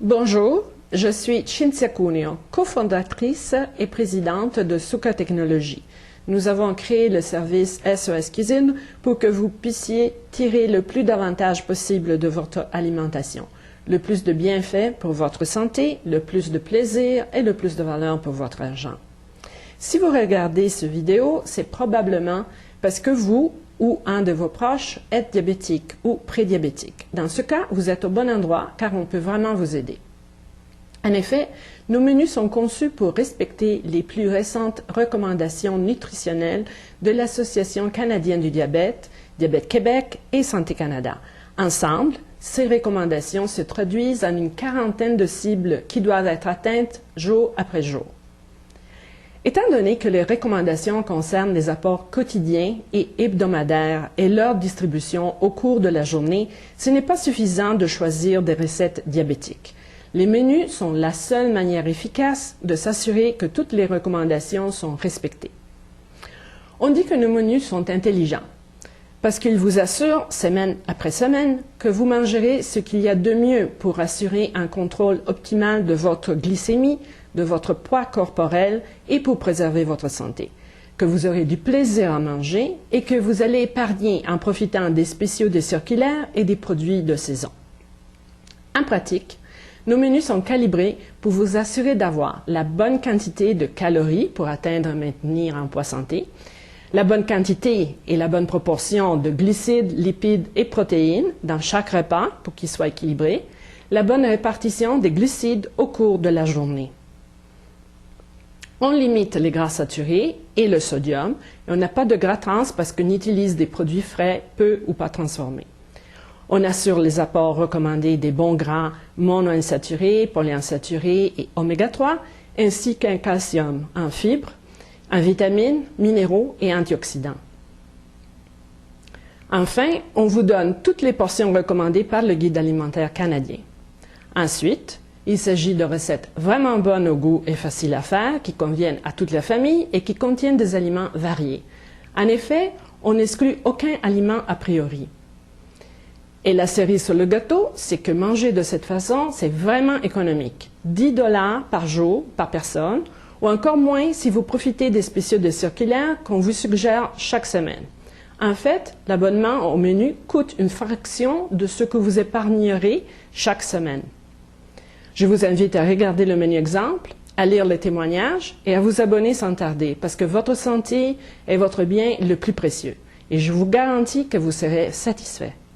Bonjour, je suis Cinzia Cuneo, cofondatrice et présidente de Suka Technologies. Nous avons créé le service SOS Cuisine pour que vous puissiez tirer le plus d'avantages possible de votre alimentation, le plus de bienfaits pour votre santé, le plus de plaisir et le plus de valeur pour votre argent. Si vous regardez cette vidéo, c'est probablement parce que vous ou un de vos proches êtes diabétique ou prédiabétique. Dans ce cas, vous êtes au bon endroit car on peut vraiment vous aider. En effet, nos menus sont conçus pour respecter les plus récentes recommandations nutritionnelles de l'Association canadienne du diabète, Diabète Québec et Santé Canada. Ensemble, ces recommandations se traduisent en une quarantaine de cibles qui doivent être atteintes jour après jour. Étant donné que les recommandations concernent les apports quotidiens et hebdomadaires et leur distribution au cours de la journée, ce n'est pas suffisant de choisir des recettes diabétiques. Les menus sont la seule manière efficace de s'assurer que toutes les recommandations sont respectées. On dit que nos menus sont intelligents parce qu'ils vous assurent, semaine après semaine, que vous mangerez ce qu'il y a de mieux pour assurer un contrôle optimal de votre glycémie, de votre poids corporel et pour préserver votre santé, que vous aurez du plaisir à manger et que vous allez épargner en profitant des spéciaux des circulaires et des produits de saison. En pratique, nos menus sont calibrés pour vous assurer d'avoir la bonne quantité de calories pour atteindre et maintenir un poids santé, la bonne quantité et la bonne proportion de glucides, lipides et protéines dans chaque repas pour qu'il soit équilibré, la bonne répartition des glucides au cours de la journée. On limite les gras saturés et le sodium et on n'a pas de gras trans parce qu'on utilise des produits frais, peu ou pas transformés. On assure les apports recommandés des bons gras monoinsaturés, polyinsaturés et oméga 3, ainsi qu'un calcium en fibres, en vitamines, minéraux et antioxydants. Enfin, on vous donne toutes les portions recommandées par le Guide alimentaire canadien. Ensuite, il s'agit de recettes vraiment bonnes au goût et faciles à faire, qui conviennent à toute la famille et qui contiennent des aliments variés. En effet, on n'exclut aucun aliment a priori. Et la cerise sur le gâteau, c'est que manger de cette façon, c'est vraiment économique. 10 $ par jour, par personne, ou encore moins si vous profitez des spéciaux de circulaires qu'on vous suggère chaque semaine. En fait, l'abonnement au menu coûte une fraction de ce que vous épargnerez chaque semaine. Je vous invite à regarder le menu exemple, à lire les témoignages et à vous abonner sans tarder parce que votre santé est votre bien le plus précieux. Et je vous garantis que vous serez satisfait.